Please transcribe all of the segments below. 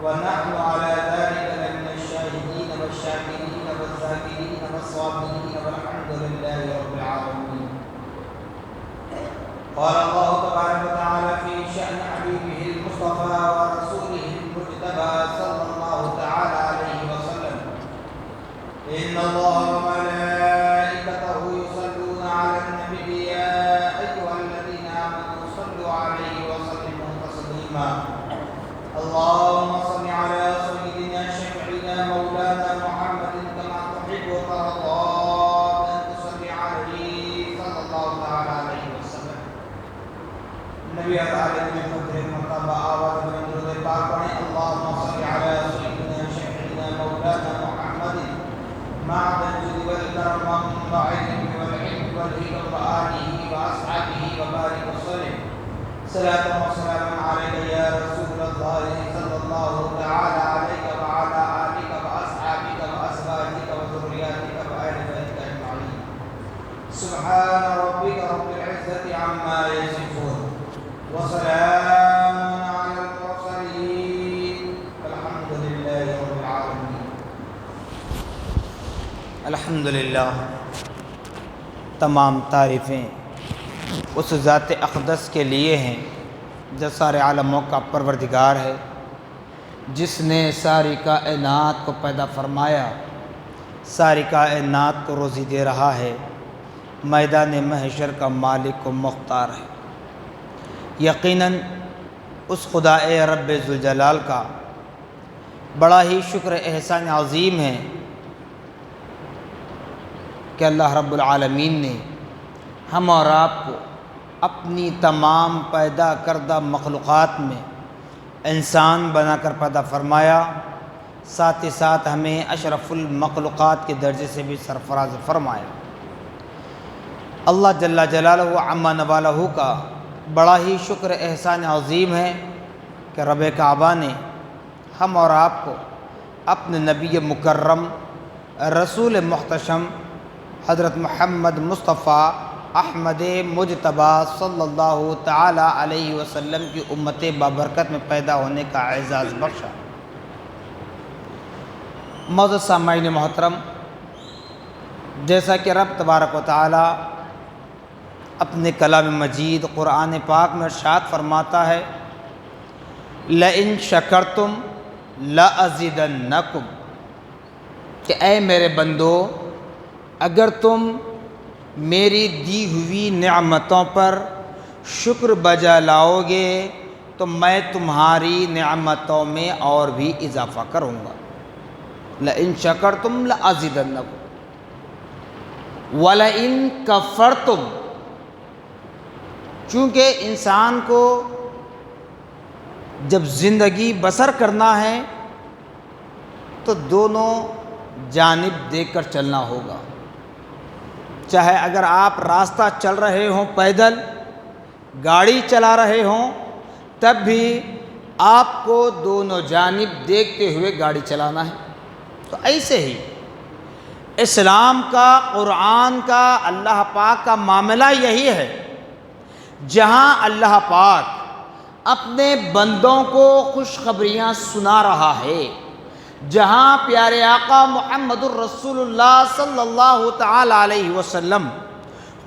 ونحن على ذلك لمن الشاهدين والشاكرين والذاكرين والصابرين والحمد لله رب العالمين. قال الله تبارك وتعالى في شأن حبيبه المصطفى ورسوله المجتبى صلى الله تعالى عليه وسلم: إن الله وملائكته يصلون على النبي يا أيها الذين آمنوا صلوا عليه وسلموا تسليما. اللهم صل على سيدنا شفيعنا مولانا محمد كما تحب وترضى أن تصلي عليه صلى الله تعالى عليه وسلم. نبی علیہ میں قدر مرتبہ آواز میں درود پاک پڑھیں: اللهم صل على سيدنا شفيعنا مولانا محمد معدن الجود والكرم منبع العلم والحلم والهدى وآله وأصحابه وبارك وسلم صلاة وسلاما عليك يا رسول الله صلى الله تعالى عليك وعلى آلك وأصحابك وأزواجك وذرياتك وآل بيتك أجمعين. سبحان ربك رب العزة عما يصفون وسلام على المرسلين والحمد لله رب العالمين. الحمدللہ، تمام تعریفیں اس ذات اقدس کے لیے ہیں جو سارے عالموں کا پروردگار ہے، جس نے ساری کائنات کو پیدا فرمایا، ساری کائنات کو روزی دے رہا ہے، میدان محشر کا مالک و مختار ہے۔ یقیناً اس خدا رب ذوالجلال کا بڑا ہی شکر احسان عظیم ہے کہ اللہ رب العالمین نے ہم اور آپ کو اپنی تمام پیدا کردہ مخلوقات میں انسان بنا کر پیدا فرمایا، ساتھ ہی ساتھ ہمیں اشرف المخلوقات کے درجے سے بھی سرفراز فرمایا۔ اللہ جل جلالہ عما نوالہ کا بڑا ہی شکر احسان عظیم ہے کہ رب کعبہ نے ہم اور آپ کو اپنے نبی مکرم رسول محتشم حضرت محمد مصطفیٰ احمد مجتبی صلی اللہ تعالی علیہ وسلم کی امت بابرکت میں پیدا ہونے کا اعزاز بخشا۔ معزز سامعین محترم، جیسا کہ رب تبارک و تعالی اپنے کلام مجید قرآن پاک میں ارشاد فرماتا ہے: لَإِن شَكَرْتُمْ لَأَزِيدَنَّكُمْ، کہ اے میرے بندو، اگر تم میری دی ہوئی نعمتوں پر شکر بجا لاؤ گے تو میں تمہاری نعمتوں میں اور بھی اضافہ کروں گا۔ لَإِن شَكَرْتُمْ لَأَزِيدَنَّكُمْ وَلَئِن كَفَرْتُمْ، چونکہ انسان کو جب زندگی بسر کرنا ہے تو دونوں جانب دیکھ کر چلنا ہوگا۔ چاہے اگر آپ راستہ چل رہے ہوں، پیدل گاڑی چلا رہے ہوں، تب بھی آپ کو دونوں جانب دیکھتے ہوئے گاڑی چلانا ہے۔ تو ایسے ہی اسلام کا، قرآن کا، اللہ پاک کا معاملہ یہی ہے، جہاں اللہ پاک اپنے بندوں کو خوشخبریاں سنا رہا ہے، جہاں پیارے آقا محمد الرسول اللہ صلی اللہ تعالی علیہ وسلم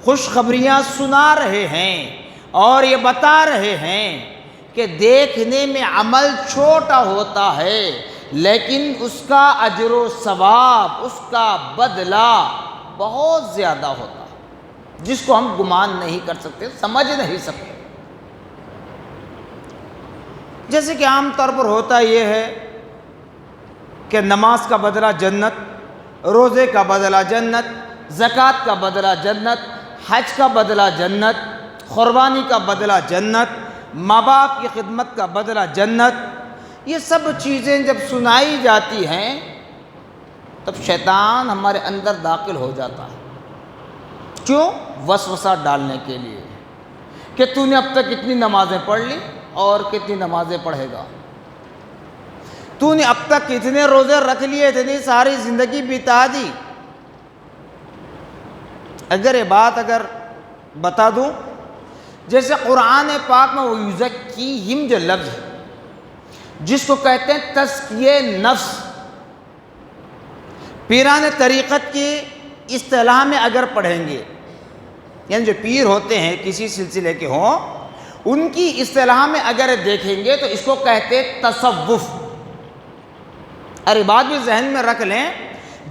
خوشخبریاں سنا رہے ہیں اور یہ بتا رہے ہیں کہ دیکھنے میں عمل چھوٹا ہوتا ہے لیکن اس کا اجر و ثواب، اس کا بدلہ بہت زیادہ ہوتا ہے، جس کو ہم گمان نہیں کر سکتے، سمجھ نہیں سکتے۔ جیسے کہ عام طور پر ہوتا یہ ہے کہ نماز کا بدلہ جنت، روزے کا بدلہ جنت، زکوٰۃ کا بدلہ جنت، حج کا بدلہ جنت، قربانی کا بدلہ جنت، ماں باپ کی خدمت کا بدلہ جنت، یہ سب چیزیں جب سنائی جاتی ہیں تب شیطان ہمارے اندر داخل ہو جاتا ہے۔ کیوں؟ وسوسہ ڈالنے کے لیے کہ تو نے اب تک کتنی نمازیں پڑھ لی اور کتنی نمازیں پڑھے گا، تو نے اب تک کتنے روزے رکھ لیے، اتنی ساری زندگی بتا دی۔ اگر یہ بات بتا دوں، جیسے قرآن پاک میں وہ یزکیہم جو لفظ ہے، جس کو کہتے ہیں تزکیہ نفس۔ پیران طریقت کی اصطلاح میں اگر پڑھیں گے، یعنی جو پیر ہوتے ہیں کسی سلسلے کے ہوں، ان کی اصطلاح میں اگر دیکھیں گے تو اس کو کہتے ہیں تصوف۔ اور یہ بات بھی ذہن میں رکھ لیں،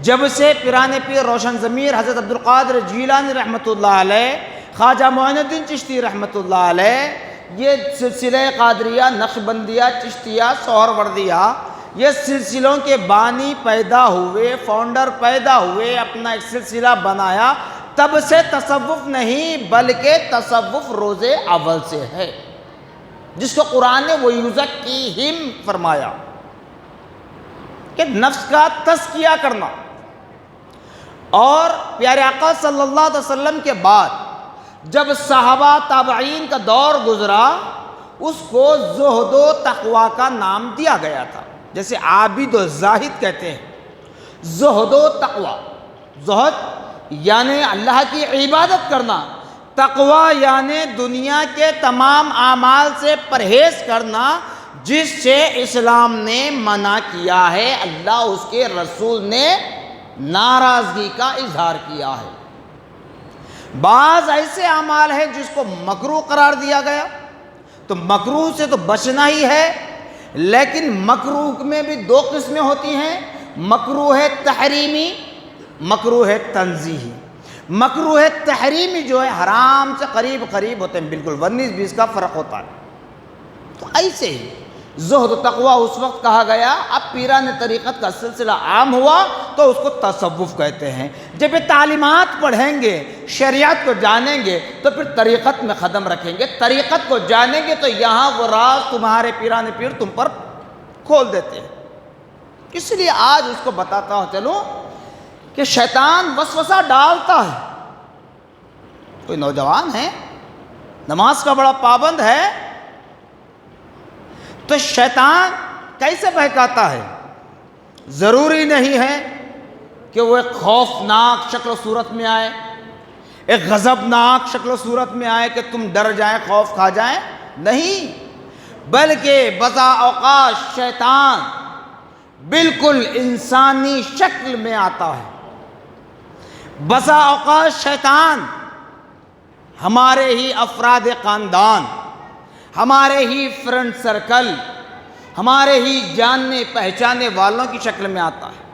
جب سے پیران پیر روشن ضمیر حضرت عبدالقادر جیلانی رحمۃ اللہ علیہ، خواجہ معین الدین چشتی رحمۃ اللہ علیہ، یہ سلسلہ قادریہ، نقشبندیہ، چشتیہ، سہروردیہ، یہ سلسلوں کے بانی پیدا ہوئے، فاؤنڈر پیدا ہوئے، اپنا ایک سلسلہ بنایا، تب سے تصوف نہیں بلکہ تصوف روز اول سے ہے، جس کو قرآن نے وَيُزَكِّيهِمْ فرمایا کہ نفس کا تزکیہ کرنا۔ اور پیارے آقا صلی اللہ علیہ وسلم کے بعد جب صحابہ تابعین کا دور گزرا، اس کو زہد و تقوی کا نام دیا گیا تھا۔ جیسے عابد و زاہد کہتے ہیں، زہد و تقوی، زہد یعنی اللہ کی عبادت کرنا، تقوی یعنی دنیا کے تمام اعمال سے پرہیز کرنا جس سے اسلام نے منع کیا ہے، اللہ اس کے رسول نے ناراضگی کا اظہار کیا ہے۔ بعض ایسے اعمال ہیں جس کو مکروہ قرار دیا گیا، تو مکروہ سے تو بچنا ہی ہے، لیکن مکروہ میں بھی دو قسمیں ہوتی ہیں، مکروہ تحریمی، مکروہ تنزیہی۔ مکروہ تحریمی جو ہے حرام سے قریب قریب ہوتے ہیں، بالکل 19-20 کا فرق ہوتا ہے۔ تو ایسے ہی زہد و تقوی اس وقت کہا گیا، اب پیران طریقت کا سلسلہ عام ہوا تو اس کو تصوف کہتے ہیں۔ جب یہ تعلیمات پڑھیں گے، شریعت کو جانیں گے تو پھر طریقت میں قدم رکھیں گے، طریقت کو جانیں گے تو یہاں وہ راز تمہارے پیران پیر تم پر کھول دیتے ہیں۔ اس لیے آج اس کو بتاتا ہوں چلو کہ شیطان وسوسہ ڈالتا ہے۔ کوئی نوجوان ہے، نماز کا بڑا پابند ہے، تو شیطان کیسے بہکاتا ہے؟ ضروری نہیں ہے کہ وہ ایک خوفناک شکل و صورت میں آئے، ایک غضبناک شکل و صورت میں آئے کہ تم ڈر جائیں، خوف کھا جائیں، نہیں، بلکہ بسا اوقات شیطان بالکل انسانی شکل میں آتا ہے۔ بسا اوقات شیطان ہمارے ہی افراد خاندان، ہمارے ہی فرینڈ سرکل، ہمارے ہی جاننے پہچانے والوں کی شکل میں آتا ہے،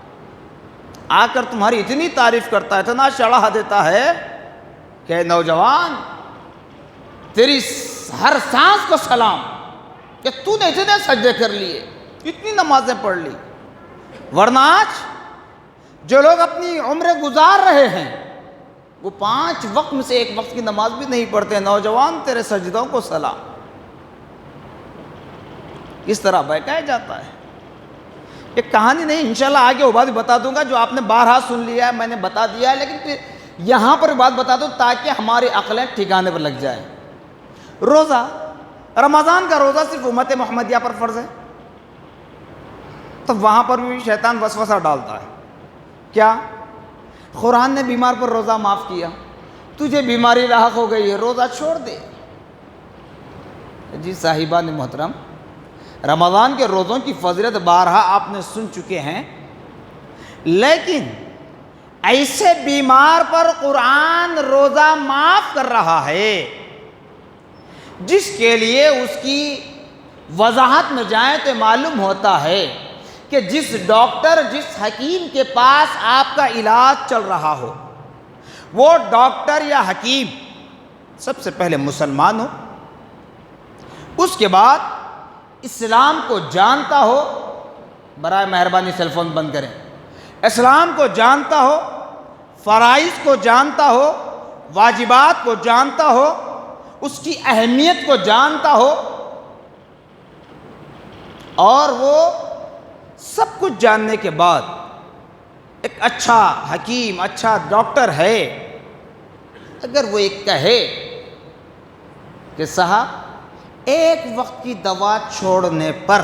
آ کر تمہاری اتنی تعریف کرتا ہے، اتنا چڑھا دیتا ہے کہ نوجوان تیری ہر سانس کو سلام، کہ تو نے اتنے سجدے کر لیے، اتنی نمازیں پڑھ لی، ورنہ آج جو لوگ اپنی عمریں گزار رہے ہیں وہ 5 وقت میں سے 1 وقت کی نماز بھی نہیں پڑھتے۔ نوجوان تیرے سجدوں کو سلام۔ اس طرح بہکایا جاتا ہے۔ ایک کہانی نہیں، انشاءاللہ آگے وہ بات بھی بتا دوں گا جو آپ نے بارہا سن لیا ہے، میں نے بتا دیا ہے، لیکن پھر یہاں پر بات بتا دوں تاکہ ہماری عقلیں ٹھکانے پر لگ جائیں۔ روزہ، رمضان کا روزہ صرف امت محمدیہ پر فرض ہے، تو وہاں پر بھی شیطان وسوسہ ڈالتا ہے۔ کیا؟ قرآن نے بیمار پر روزہ معاف کیا، تجھے بیماری لاحق ہو گئی ہے، روزہ چھوڑ دے۔ جی صاحبان محترم، رمضان کے روزوں کی فضیلت بارہا آپ نے سن چکے ہیں، لیکن ایسے بیمار پر قرآن روزہ معاف کر رہا ہے جس کے لیے اس کی وضاحت میں جائیں تو معلوم ہوتا ہے کہ جس ڈاکٹر، جس حکیم کے پاس آپ کا علاج چل رہا ہو، وہ ڈاکٹر یا حکیم سب سے پہلے مسلمان ہو، اس کے بعد اسلام کو جانتا ہو، برائے مہربانی سیل فون بند کریں، اسلام کو جانتا ہو، فرائض کو جانتا ہو، واجبات کو جانتا ہو، اس کی اہمیت کو جانتا ہو، اور وہ سب کچھ جاننے کے بعد ایک اچھا حکیم، اچھا ڈاکٹر ہے، اگر وہ ایک کہے کہ صاحب 1 وقت کی دوا چھوڑنے پر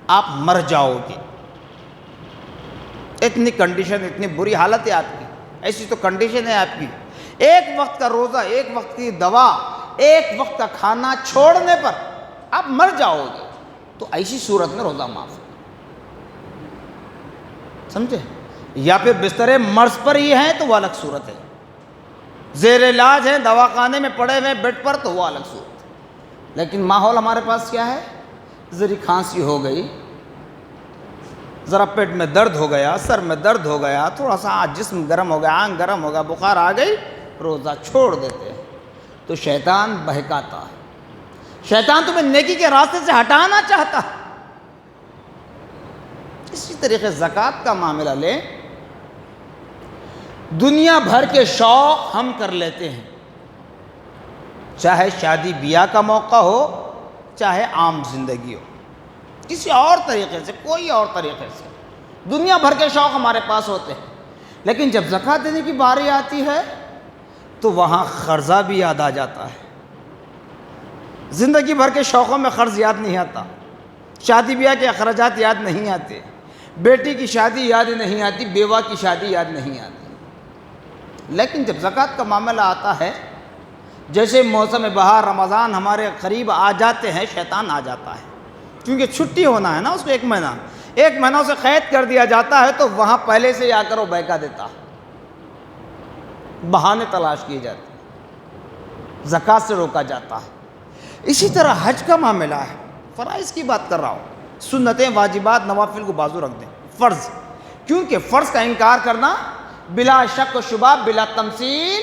آپ مر جاؤ گے، اتنی کنڈیشن، اتنی بری حالت ہے آپ کی، ایسی تو کنڈیشن ہے آپ کی، 1 وقت کا روزہ، 1 وقت کی دوا، 1 وقت کا کھانا چھوڑنے پر آپ مر جاؤ گے، تو ایسی صورت میں روزہ معاف ہے، سمجھے؟ یا پھر بستر مرض پر ہی ہیں تو وہ الگ صورت ہے، زیر علاج ہے، دواخانے میں پڑے ہوئے بیڈ پر تو وہ الگ صورت ہے۔ لیکن ماحول ہمارے پاس کیا ہے؟ ذرا کھانسی ہو گئی، ذرا پیٹ میں درد ہو گیا، سر میں درد ہو گیا، تھوڑا سا جسم گرم ہو گیا، آنکھ گرم ہو گیا، بخار آ گئی، روزہ چھوڑ دیتے ہیں۔ تو شیطان بہکاتا ہے، شیطان تمہیں نیکی کے راستے سے ہٹانا چاہتا ہے۔ اسی طریقے زکوٰۃ کا معاملہ لیں، دنیا بھر کے شوق ہم کر لیتے ہیں، چاہے شادی بیاہ کا موقع ہو، چاہے عام زندگی ہو، کسی اور طریقے سے، کوئی اور طریقے سے دنیا بھر کے شوق ہمارے پاس ہوتے ہیں، لیکن جب زکوٰۃ دینے کی باری آتی ہے تو وہاں قرضہ بھی یاد آ جاتا ہے۔ زندگی بھر کے شوقوں میں قرض یاد نہیں آتا، شادی بیاہ کے اخراجات یاد نہیں آتے، بیٹی کی شادی یاد نہیں آتی، بیوہ کی شادی یاد نہیں آتی۔ لیکن جب زکوٰۃ کا معاملہ آتا ہے، جیسے موسم بہار رمضان ہمارے قریب آ جاتے ہیں، شیطان آ جاتا ہے، کیونکہ چھٹی ہونا ہے نا اس کو، ایک مہینہ اسے قید کر دیا جاتا ہے، تو وہاں پہلے سے آ کر وہ بہکا دیتا ہے، بہانے تلاش کیے جاتے ہیں، زکوٰۃ سے روکا جاتا ہے۔ اسی طرح حج کا معاملہ ہے، فرائض کی بات کر رہا ہوں، سنتیں واجبات نوافل کو بازو رکھ دیں، فرض، کیونکہ فرض کا انکار کرنا بلا شک و شبہ بلا تمثیل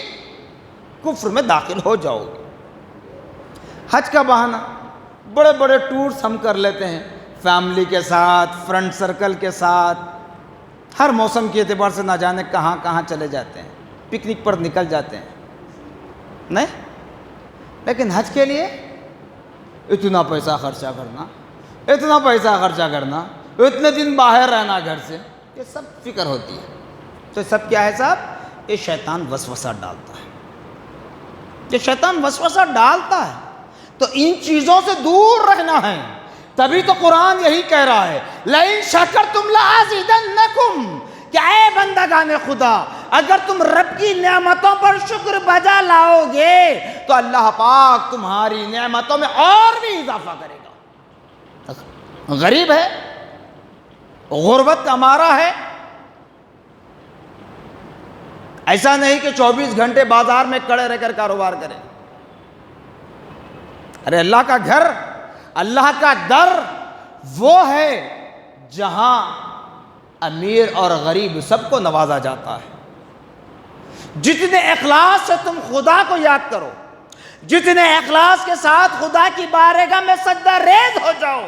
کفر میں داخل ہو جاؤ گے۔ حج کا بہانہ، بڑے بڑے ٹورز ہم کر لیتے ہیں، فیملی کے ساتھ، فرینڈ سرکل کے ساتھ، ہر موسم کے اعتبار سے نہ جانے کہاں کہاں چلے جاتے ہیں، پکنک پر نکل جاتے ہیں، نہیں؟ لیکن حج کے لیے اتنا پیسہ خرچہ کرنا، اتنا پیسہ خرچہ کرنا، اتنے دن باہر رہنا گھر سے، یہ سب فکر ہوتی ہے۔ تو سب کیا ہے صاحب؟ یہ شیطان وسوسہ ڈالتا ہے، یہ شیطان وسوسہ ڈالتا ہے، تو ان چیزوں سے دور رہنا ہے۔ تبھی تو قرآن یہی کہہ رہا ہے، لَإِن شَكَرْتُمْ لَأَزِيدَنَّكُمْ، کہ اے بندگان خدا، اگر تم رب کی نعمتوں پر شکر بجا لاؤ گے تو اللہ پاک تمہاری نعمتوں میں اور بھی اضافہ کرے گا۔ غریب ہے، غربت کا مارا ہے، ایسا نہیں کہ 24 گھنٹے بازار میں کھڑے رہ کر کاروبار کریں۔ ارے اللہ کا گھر، اللہ کا در وہ ہے جہاں امیر اور غریب سب کو نوازا جاتا ہے۔ جتنے اخلاص سے تم خدا کو یاد کرو، جتنے اخلاص کے ساتھ خدا کی بارگاہ میں سجدہ ریز ہو جاؤ،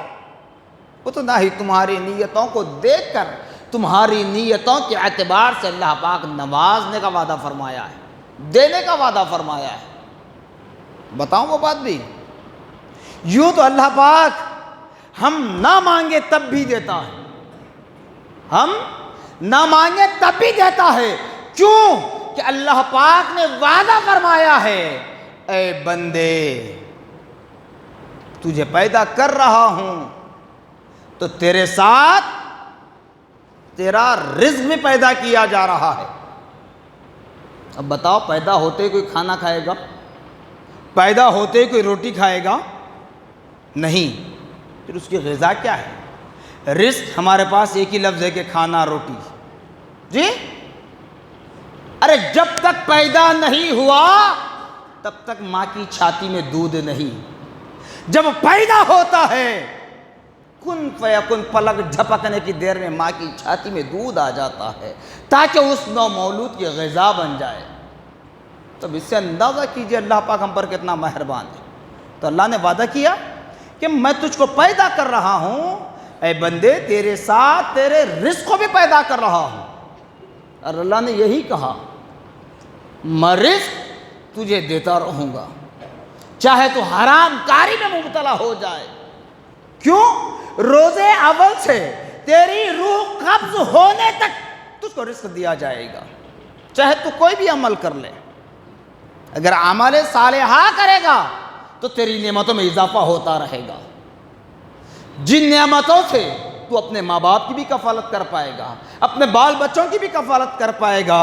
اتنا ہی تمہاری نیتوں کو دیکھ کر، تمہاری نیتوں کے اعتبار سے اللہ پاک نوازنے کا وعدہ فرمایا ہے، دینے کا وعدہ فرمایا ہے۔ بتاؤں وہ بات بھی، یوں تو اللہ پاک ہم نہ مانگے تب بھی دیتا ہے، ہم نہ مانگے تب بھی دیتا ہے، کیوں کہ اللہ پاک نے وعدہ فرمایا ہے، اے بندے تجھے پیدا کر رہا ہوں تو تیرے ساتھ تیرا رزق بھی پیدا کیا جا رہا ہے۔ اب بتاؤ، پیدا ہوتے ہی کوئی کھانا کھائے گا؟ پیدا ہوتے ہی کوئی روٹی کھائے گا؟ نہیں، پھر اس کی غذا کیا ہے؟ رزق ہمارے پاس ایک ہی لفظ ہے کہ کھانا، روٹی، جی؟ ارے جب تک پیدا نہیں ہوا تب تک ماں کی چھاتی میں دودھ نہیں، جب پیدا ہوتا ہے کن فیکن پلک جھپکنے کی دیر میں ماں کی چھاتی میں دودھ آ جاتا ہے تاکہ اس نو مولود کی غذا بن جائے۔ تب اس سے اندازہ کیجئے اللہ پاک ہم پر کتنا مہربان ہے۔ تو اللہ نے وعدہ کیا کہ میں تجھ کو پیدا کر رہا ہوں، اے بندے تیرے ساتھ تیرے رزق کو بھی پیدا کر رہا ہوں، اور اللہ نے یہی کہا میں رزق تجھے دیتا رہوں گا چاہے تو حرام کاری میں مبتلا ہو جائے۔ کیوں؟ روزے اول سے تیری روح قبض ہونے تک تجھ کو رزق دیا جائے گا، چاہے تو کوئی بھی عمل کر لے۔ اگر عمل صالحہ کرے گا تو تیری نعمتوں میں اضافہ ہوتا رہے گا، جن نعمتوں سے تو اپنے ماں باپ کی بھی کفالت کر پائے گا، اپنے بال بچوں کی بھی کفالت کر پائے گا،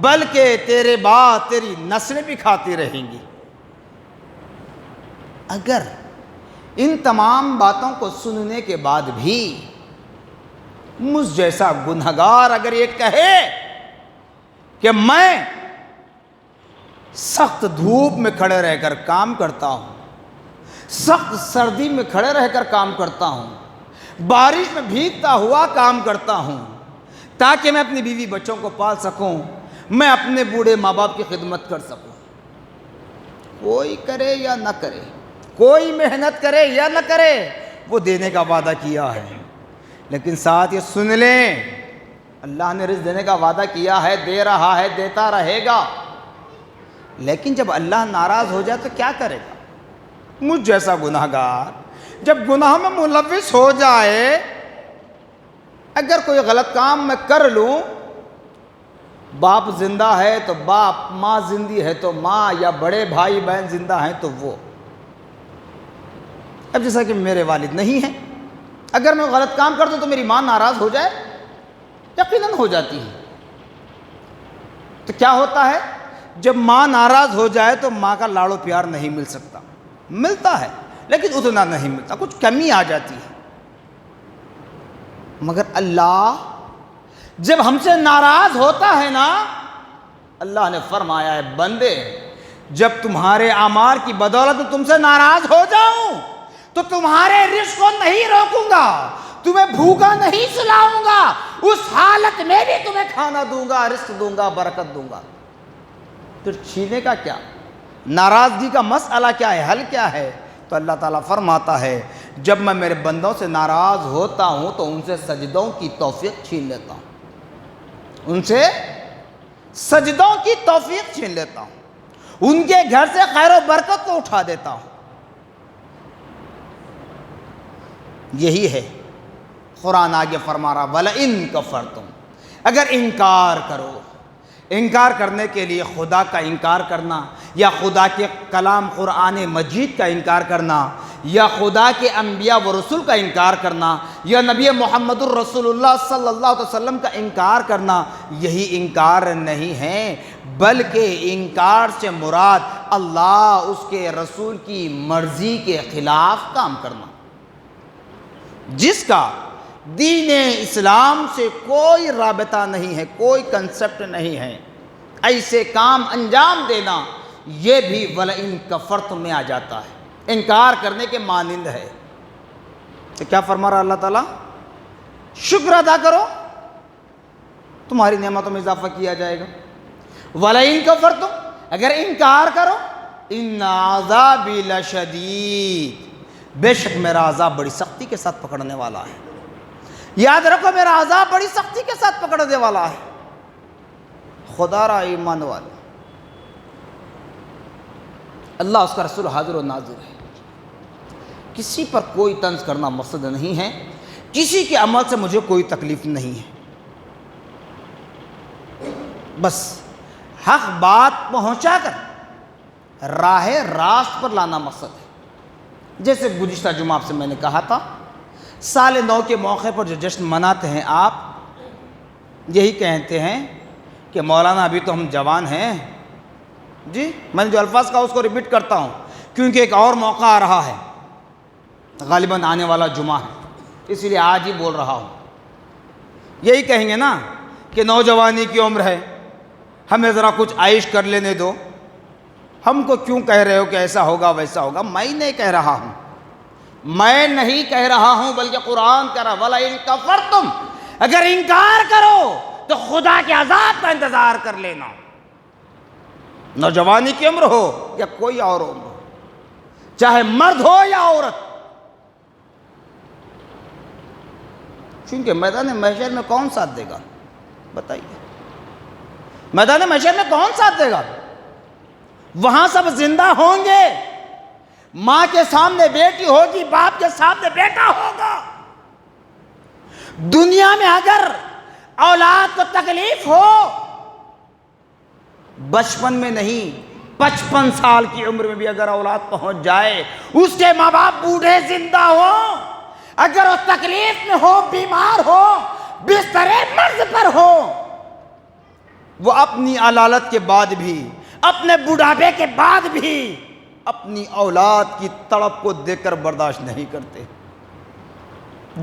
بلکہ تیرے بعد تیری نسلیں بھی کھاتی رہیں گی۔ اگر ان تمام باتوں کو سننے کے بعد بھی مجھ جیسا گنہگار اگر یہ کہے کہ میں سخت دھوپ میں کھڑے رہ کر کام کرتا ہوں، سخت سردی میں کھڑے رہ کر کام کرتا ہوں، بارش میں بھیگتا ہوا کام کرتا ہوں تاکہ میں اپنی بیوی بچوں کو پال سکوں، میں اپنے بوڑھے ماں باپ کی خدمت کر سکوں، کوئی کرے یا نہ کرے، کوئی محنت کرے یا نہ کرے، وہ دینے کا وعدہ کیا ہے۔ لیکن ساتھ یہ سن لیں، اللہ نے رزق دینے کا وعدہ کیا ہے، دے رہا ہے، دیتا رہے گا، لیکن جب اللہ ناراض ہو جائے تو کیا کرے گا؟ مجھ جیسا گناہگار جب گناہ میں ملوث ہو جائے، اگر کوئی غلط کام میں کر لوں، باپ زندہ ہے تو باپ، ماں زندہ ہے تو ماں، یا بڑے بھائی بہن زندہ ہیں تو وہ، اب جیسا کہ میرے والد نہیں ہیں، اگر میں غلط کام کر دوں تو میری ماں ناراض ہو جائے، یقیناً ہو جاتی ہے۔ تو کیا ہوتا ہے جب ماں ناراض ہو جائے تو ماں کا لاڑ و پیار نہیں مل سکتا، ملتا ہے لیکن اتنا نہیں ملتا، کچھ کمی آ جاتی ہے۔ مگر اللہ جب ہم سے ناراض ہوتا ہے نا، اللہ نے فرمایا ہے بندے جب تمہارے اعمال کی بدولت تم سے ناراض ہو جاؤں تو تمہارے رزق کو نہیں روکوں گا، تمہیں بھوکا نہیں سلاؤں گا، اس حالت میں بھی تمہیں کھانا دوں گا، رزق دوں گا، برکت دوں گا۔ پھر چھینے کا کیا؟ ناراضگی کا مسئلہ کیا ہے، حل کیا ہے؟ تو اللہ تعالیٰ فرماتا ہے جب میں میرے بندوں سے ناراض ہوتا ہوں تو ان سے سجدوں کی توفیق چھین لیتا ہوں، ان سے سجدوں کی توفیق چھین لیتا ہوں، ان کے گھر سے خیر و برکت کو اٹھا دیتا ہوں۔ یہی ہے قرآن آگے فرما رہا وَلَئِن كَفَرْتُمْ، اگر انکار کرو، انکار کرنے کے لیے خدا کا انکار کرنا، یا خدا کے کلام قرآن مجید کا انکار کرنا، یا خدا کے انبیاء و رسول کا انکار کرنا، یا نبی محمد الرسول اللہ صلی اللہ علیہ وسلم کا انکار کرنا، یہی انکار نہیں ہے، بلکہ انکار سے مراد اللہ اس کے رسول کی مرضی کے خلاف کام کرنا۔ جس کا دین اسلام سے کوئی رابطہ نہیں ہے، کوئی کنسپٹ نہیں ہے، ایسے کام انجام دینا یہ بھی وَلَئِن كَفَرْتُم میں آ جاتا ہے، انکار کرنے کے مانند ہے۔ تو کیا فرما رہا اللہ تعالیٰ؟ شکر ادا کرو، تمہاری نعمتوں میں اضافہ کیا جائے گا۔ وَلَئِن كَفَرْتُم، اگر انکار کرو، إِنَّ عَذَابِي لَشَدِيدٌ، بے شک میرا عذاب بڑی سختی کے ساتھ پکڑنے والا ہے۔ یاد رکھو میرا عذاب بڑی سختی کے ساتھ پکڑنے والا ہے۔ خدا را ایمان والے، اللہ اس کا رسول حاضر و ناظر ہے، کسی پر کوئی طنز کرنا مقصد نہیں ہے، کسی کے عمل سے مجھے کوئی تکلیف نہیں ہے، بس حق بات پہنچا کر راہ راست پر لانا مقصد ہے۔ جیسے گزشتہ جمعہ آپ سے میں نے کہا تھا، سال نو کے موقع پر جو جشن مناتے ہیں آپ، یہی کہتے ہیں کہ مولانا ابھی تو ہم جوان ہیں، جی میں نے جو الفاظ کہا اس کو ریپیٹ کرتا ہوں کیونکہ ایک اور موقع آ رہا ہے، غالباً آنے والا جمعہ ہے، اس لیے آج ہی بول رہا ہوں۔ یہی کہیں گے نا کہ نوجوانی کی عمر ہے، ہمیں ذرا کچھ عائش کر لینے دو، ہم کو کیوں کہہ رہے ہو کہ ایسا ہوگا ویسا ہوگا؟ میں نہیں کہہ رہا ہوں، میں نہیں کہہ رہا ہوں، بلکہ قرآن کہہ رہا وَلَئِن كَفَرْتُم، اگر انکار کرو تو خدا کے عذاب کا انتظار کر لینا، نوجوانی کی عمر ہو یا کوئی اور عمر ہو، چاہے مرد ہو یا عورت، چونکہ میدان محشر میں کون ساتھ دے گا؟ بتائیے، میدان محشر میں کون ساتھ دے گا؟ وہاں سب زندہ ہوں گے، ماں کے سامنے بیٹی ہوگی، باپ کے سامنے بیٹا ہوگا۔ دنیا میں اگر اولاد کو تکلیف ہو، بچپن میں نہیں 55 سال کی عمر میں بھی اگر اولاد پہنچ جائے، اس کے ماں باپ بوڑھے زندہ ہو، اگر وہ تکلیف میں ہو، بیمار ہو، بستر مرض پر ہو، وہ اپنی علالت کے بعد بھی، اپنے بڑھاپے کے بعد بھی اپنی اولاد کی تڑپ کو دیکھ کر برداشت نہیں کرتے،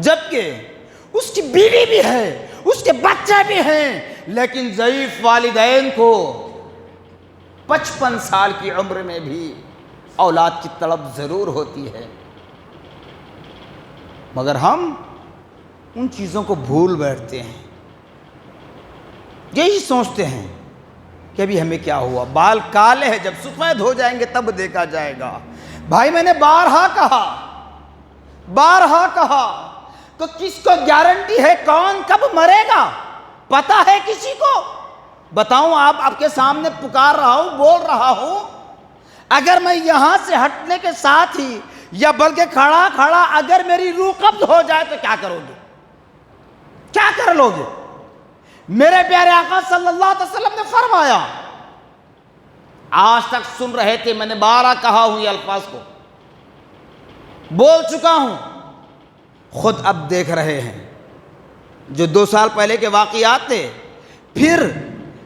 جبکہ اس کی بیوی بھی ہے، اس کے بچے بھی ہیں، لیکن ضعیف والدین کو 55 سال کی عمر میں بھی اولاد کی تڑپ ضرور ہوتی ہے، مگر ہم ان چیزوں کو بھول بیٹھتے ہیں، یہی سوچتے ہیں کہ ابھی ہمیں کیا ہوا، بال کالے ہیں، جب سفید ہو جائیں گے تب دیکھا جائے گا۔ بھائی میں نے بارہا کہا تو کس کو گارنٹی ہے کون کب مرے گا؟ پتہ ہے کسی کو؟ بتاؤں آپ کے سامنے پکار رہا ہوں، بول رہا ہوں، اگر میں یہاں سے ہٹنے کے ساتھ ہی یا بلکہ کھڑا اگر میری روح قبض ہو جائے تو کیا کرو گے؟ کیا کر لو گے؟ میرے پیارے آقا صلی اللہ علیہ وسلم نے فرمایا، آج تک سن رہے تھے، میں نے بارہ کہا ہوں یہ الفاظ کو، بول چکا ہوں، خود اب دیکھ رہے ہیں، جو 2 سال پہلے کے واقعات تھے، پھر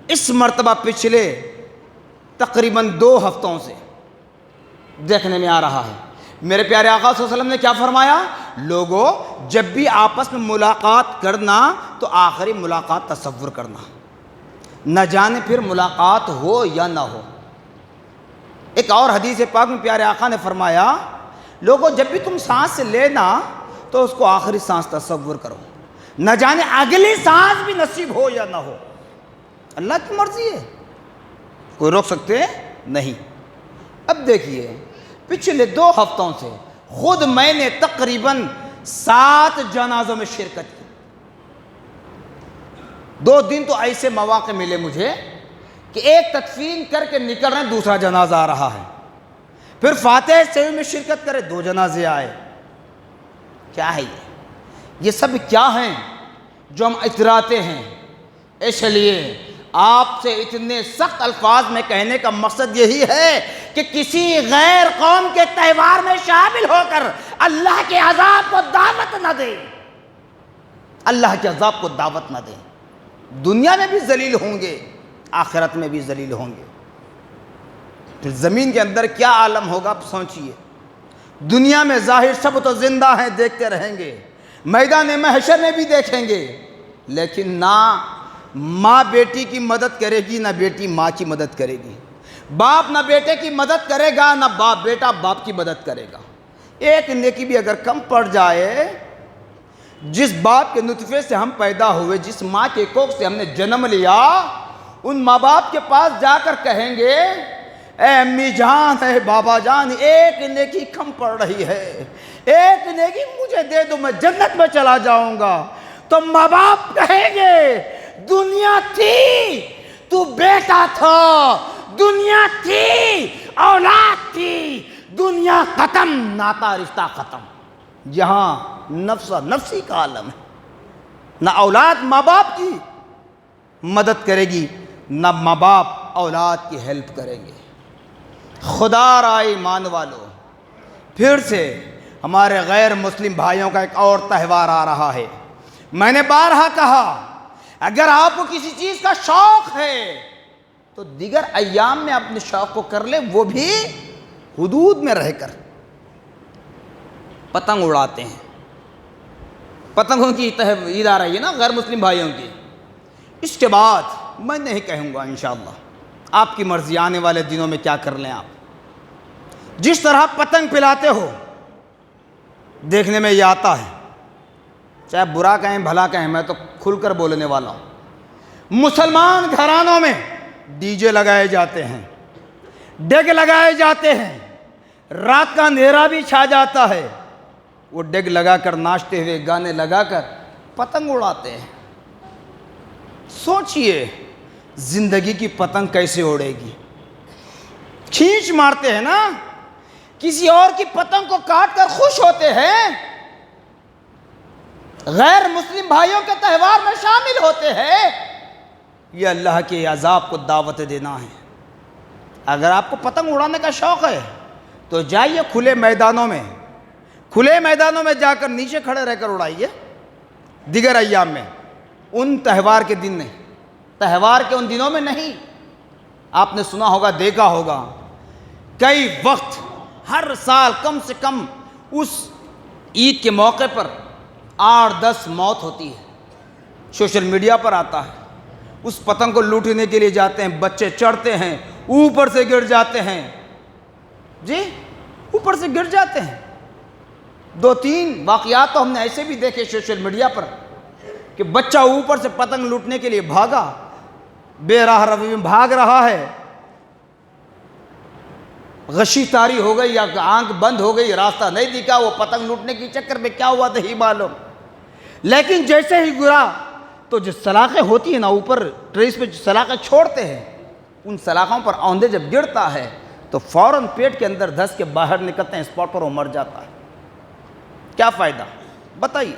اس مرتبہ پچھلے تقریباً 2 ہفتوں سے دیکھنے میں آ رہا ہے۔ میرے پیارے آقا صلی اللہ علیہ وسلم نے کیا فرمایا؟ لوگوں، جب بھی آپس میں ملاقات کرنا تو آخری ملاقات تصور کرنا، نہ جانے پھر ملاقات ہو یا نہ ہو۔ ایک اور حدیث پاک میں پیارے آقا نے فرمایا، لوگوں جب بھی تم سانس سے لینا تو اس کو آخری سانس تصور کرو، نہ جانے اگلی سانس بھی نصیب ہو یا نہ ہو، اللہ کی مرضی ہے، کوئی روک سکتے نہیں۔ اب دیکھیے، پچھلے 2 ہفتوں سے خود میں نے تقریباً 7 جنازوں میں شرکت کی۔ 2 دن تو ایسے مواقع ملے مجھے کہ ایک تدفین کر کے نکل رہے ہیں، دوسرا جنازہ آ رہا ہے، پھر فاتح سیوی میں شرکت کرے، 2 جنازے آئے۔ کیا ہے یہ سب کیا ہیں جو ہم اتراتے ہیں؟ اس لیے آپ سے اتنے سخت الفاظ میں کہنے کا مقصد یہی ہے کہ کسی غیر قوم کے تہوار میں شامل ہو کر اللہ کے عذاب کو دعوت نہ دیں، اللہ کے عذاب کو دعوت نہ دیں۔ دنیا میں بھی ذلیل ہوں گے، آخرت میں بھی ذلیل ہوں گے، پھر زمین کے اندر کیا عالم ہوگا آپ سوچئے۔ دنیا میں ظاہر سب تو زندہ ہیں، دیکھتے رہیں گے، میدان محشر میں بھی دیکھیں گے، لیکن نہ ماں بیٹی کی مدد کرے گی، نہ بیٹی ماں کی مدد کرے گی، باپ نہ بیٹے کی مدد کرے گا، نہ بیٹا باپ کی مدد کرے گا۔ ایک نیکی بھی اگر کم پڑ جائے، جس باپ کے نطفے سے ہم پیدا ہوئے، جس ماں کے کوکھ سے ہم نے جنم لیا، ان ماں باپ کے پاس جا کر کہیں گے، اے امی جان، اے بابا جان، ایک نیکی کم پڑ رہی ہے، ایک نیکی مجھے دے دو، میں جنت میں چلا جاؤں گا۔ تو ماں باپ کہیں گے، دنیا تھی تو بیٹا تھا، دنیا تھی اولاد تھی، دنیا ختم ناتا رشتہ ختم۔ یہاں نفس نفسی کا عالم ہے، نہ اولاد ماں باپ کی مدد کرے گی، نہ ماں باپ اولاد کی ہیلپ کریں گے۔ خدا را ایمان والو، پھر سے ہمارے غیر مسلم بھائیوں کا ایک اور تہوار آ رہا ہے۔ میں نے بارہا کہا، اگر آپ کو کسی چیز کا شوق ہے تو دیگر ایام میں اپنے شوق کو کر لیں، وہ بھی حدود میں رہ کر۔ پتنگ اڑاتے ہیں، پتنگوں کی عید آ رہی ہے نا غیر مسلم بھائیوں کی، اس کے بعد میں نہیں کہوں گا انشاءاللہ، آپ کی مرضی، آنے والے دنوں میں کیا کر لیں آپ۔ جس طرح پتنگ پلاتے ہو، دیکھنے میں یہ آتا ہے، چاہے برا کہیں بھلا کہیں، میں تو کھل کر بولنے والا ہوں، مسلمان گھرانوں میں ڈی جے لگائے جاتے ہیں، ڈیگ لگائے جاتے ہیں، رات کا اندھیرا بھی چھا جاتا ہے، وہ ڈیگ لگا کر ناچتے ہوئے گانے لگا کر پتنگ اڑاتے ہیں۔ سوچئے زندگی کی پتنگ کیسے اڑے گی؟ کھینچ مارتے ہیں نا، کسی اور کی پتنگ کو کاٹ کر خوش ہوتے ہیں، غیر مسلم بھائیوں کے تہوار میں شامل ہوتے ہیں، یہ اللہ کے عذاب کو دعوت دینا ہے۔ اگر آپ کو پتنگ اڑانے کا شوق ہے تو جائیے کھلے میدانوں میں جا کر نیچے کھڑے رہ کر اڑائیے، دیگر ایام میں، ان تہوار کے دن نہیں، تہوار کے ان دنوں میں نہیں۔ آپ نے سنا ہوگا، دیکھا ہوگا، کئی وقت ہر سال کم سے کم اس عید کے موقع پر 8-10 موت ہوتی ہے، سوشل میڈیا پر آتا ہے۔ اس پتنگ کو لوٹنے کے لیے جاتے ہیں، بچے چڑھتے ہیں، اوپر سے گر جاتے ہیں، جی اوپر سے گر جاتے ہیں۔ 2-3 واقعات تو ہم نے ایسے بھی دیکھے سوشل میڈیا پر کہ بچہ اوپر سے پتنگ لوٹنے کے لیے بھاگا، بے راہ روی میں بھاگ رہا ہے، غشی طاری ہو گئی یا آنکھ بند ہو گئی، راستہ نہیں دکھا، وہ پتنگ لوٹنے کی چکر میں کیا ہوا نہیں معلوم۔ لیکن جیسے ہی گرا تو جو سلاخیں ہوتی ہیں نا اوپر ٹریس پہ جو سلاخیں چھوڑتے ہیں، ان سلاخوں پر اوندے جب گرتا ہے تو فوراً پیٹ کے اندر دھس کے باہر نکلتے ہیں، اسپاٹ پر وہ مر جاتا ہے۔ کیا فائدہ بتائیے؟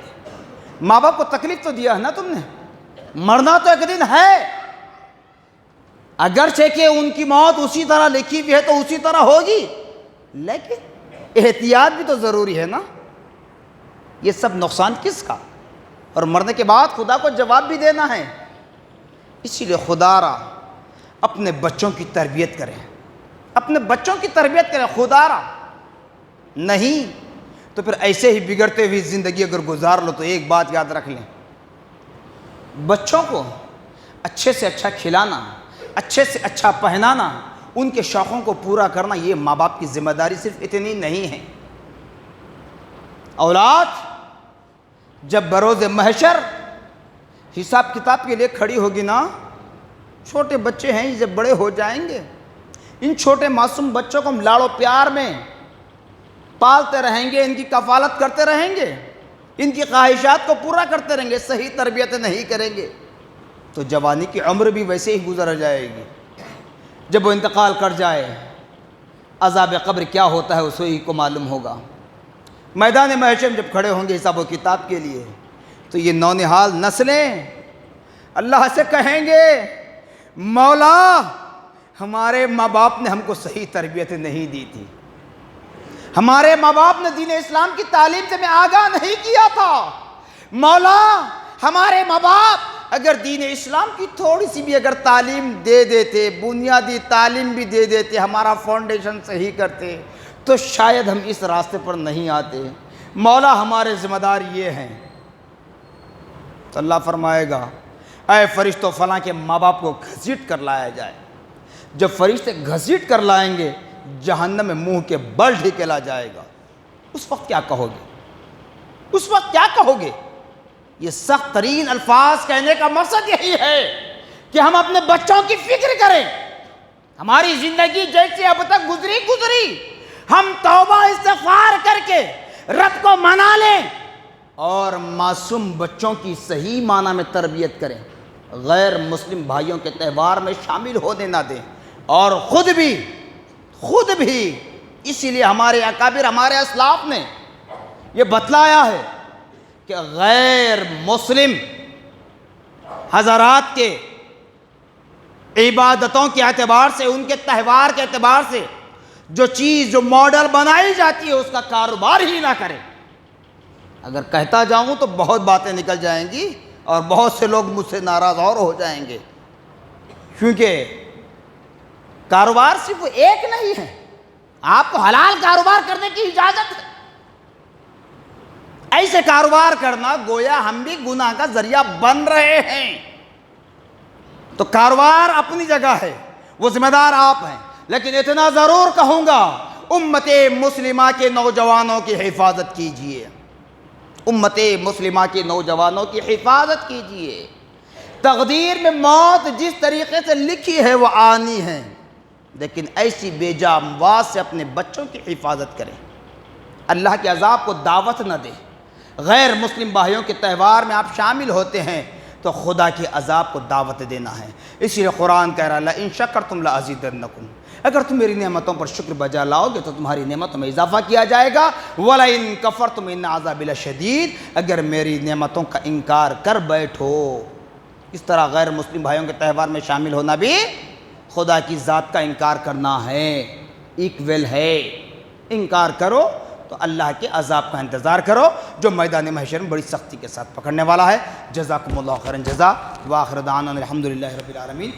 ماں باپ کو تکلیف تو دیا ہے نا تم نے، مرنا تو ایک دن ہے، اگرچہ کہ ان کی موت اسی طرح لکھی ہوئی ہے تو اسی طرح ہوگی، لیکن احتیاط بھی تو ضروری ہے نا۔ یہ سب نقصان کس کا؟ اور مرنے کے بعد خدا کو جواب بھی دینا ہے۔ اسی لیے خدا را اپنے بچوں کی تربیت کریں، اپنے بچوں کی تربیت کریں، خدا را نہیں تو پھر ایسے ہی بگڑتے ہوئی زندگی اگر گزار لو تو ایک بات یاد رکھ لیں، بچوں کو اچھے سے اچھا کھلانا، اچھے سے اچھا پہنانا، ان کے شوقوں کو پورا کرنا، یہ ماں باپ کی ذمہ داری صرف اتنی نہیں ہے۔ اولاد جب بروز محشر حساب کتاب کے لیے کھڑی ہوگی نا، چھوٹے بچے ہیں یہ جب بڑے ہو جائیں گے، ان چھوٹے معصوم بچوں کو ہم لاڑ و پیار میں پالتے رہیں گے، ان کی کفالت کرتے رہیں گے، ان کی خواہشات کو پورا کرتے رہیں گے، صحیح تربیت نہیں کریں گے تو جوانی کی عمر بھی ویسے ہی گزر جائے گی۔ جب وہ انتقال کر جائے، عذاب قبر کیا ہوتا ہے اسے ہی کو معلوم ہوگا۔ میدان محشر جب کھڑے ہوں گے حساب و کتاب کے لیے تو یہ نونہال نسلیں اللہ سے کہیں گے، مولا ہمارے ماں باپ نے ہم کو صحیح تربیت نہیں دی تھی، ہمارے ماں باپ نے دین اسلام کی تعلیم سے میں آگاہ نہیں کیا تھا، مولا ہمارے ماں باپ اگر دین اسلام کی تھوڑی سی بھی اگر تعلیم دے دیتے، بنیادی تعلیم بھی دے دیتے، ہمارا فاؤنڈیشن صحیح کرتے تو شاید ہم اس راستے پر نہیں آتے، مولا ہمارے ذمہ دار یہ ہیں۔ تو اللہ فرمائے گا، اے فرشتوں فلاں کے ماں باپ کو گھسیٹ کر لایا جائے۔ جب فرشتے گھسیٹ کر لائیں گے جہنم میں منہ کے بل ڈھکیلا جائے گا، اس وقت کیا کہو گے؟ اس وقت کیا کہو گے؟ یہ سخت ترین الفاظ کہنے کا مقصد یہی ہے کہ ہم اپنے بچوں کی فکر کریں، ہماری زندگی جیسے اب تک گزری ہم توبہ استغفار کر کے رب کو منا لیں اور معصوم بچوں کی صحیح معنی میں تربیت کریں، غیر مسلم بھائیوں کے تہوار میں شامل ہونے نہ دیں، اور خود بھی اسی لیے ہمارے اکابر، ہمارے اسلاف نے یہ بتلایا ہے کہ غیر مسلم حضرات کے عبادتوں کے اعتبار سے، ان کے تہوار کے اعتبار سے جو چیز جو ماڈل بنائی جاتی ہے اس کا کاروبار ہی نہ کریں۔ اگر کہتا جاؤں تو بہت باتیں نکل جائیں گی اور بہت سے لوگ مجھ سے ناراض اور ہو جائیں گے، کیونکہ کاروبار صرف ایک نہیں ہے، آپ کو حلال کاروبار کرنے کی اجازت ہے۔ ایسے کاروبار کرنا گویا ہم بھی گناہ کا ذریعہ بن رہے ہیں۔ تو کاروبار اپنی جگہ ہے، وہ ذمہ دار آپ ہیں، لیکن اتنا ضرور کہوں گا، امت مسلمہ کے نوجوانوں کی حفاظت کیجئے، امت مسلمہ کے نوجوانوں کی حفاظت کیجئے۔ تقدیر میں موت جس طریقے سے لکھی ہے وہ آنی ہے، لیکن ایسی بے جا اموات سے اپنے بچوں کی حفاظت کریں، اللہ کے عذاب کو دعوت نہ دیں۔ غیر مسلم بھائیوں کے تہوار میں آپ شامل ہوتے ہیں تو خدا کے عذاب کو دعوت دینا ہے۔ اسی لیے قرآن کہہ رہا ہے لَئِن شَكَرْتُمْ لَأَزِيدَنَّكُمْ، اگر تم میری نعمتوں پر شکر بجا لاؤ گے تو تمہاری نعمتوں میں اضافہ کیا جائے گا، وَلَئِن كَفَرْتُمْ إِنَّ عَذَابِي لَشَدِيدٌ، اگر میری نعمتوں کا انکار کر بیٹھو۔ اس طرح غیر مسلم بھائیوں کے تہوار میں شامل ہونا بھی خدا کی ذات کا انکار کرنا ہے، ایکول ہے۔ انکار کرو تو اللہ کے عذاب کا انتظار کرو جو میدان محشر میں بڑی سختی کے ساتھ پکڑنے والا ہے۔ جزاکم اللہ خیرا جزا، وآخر دعوانا الحمدللہ رب العالمین۔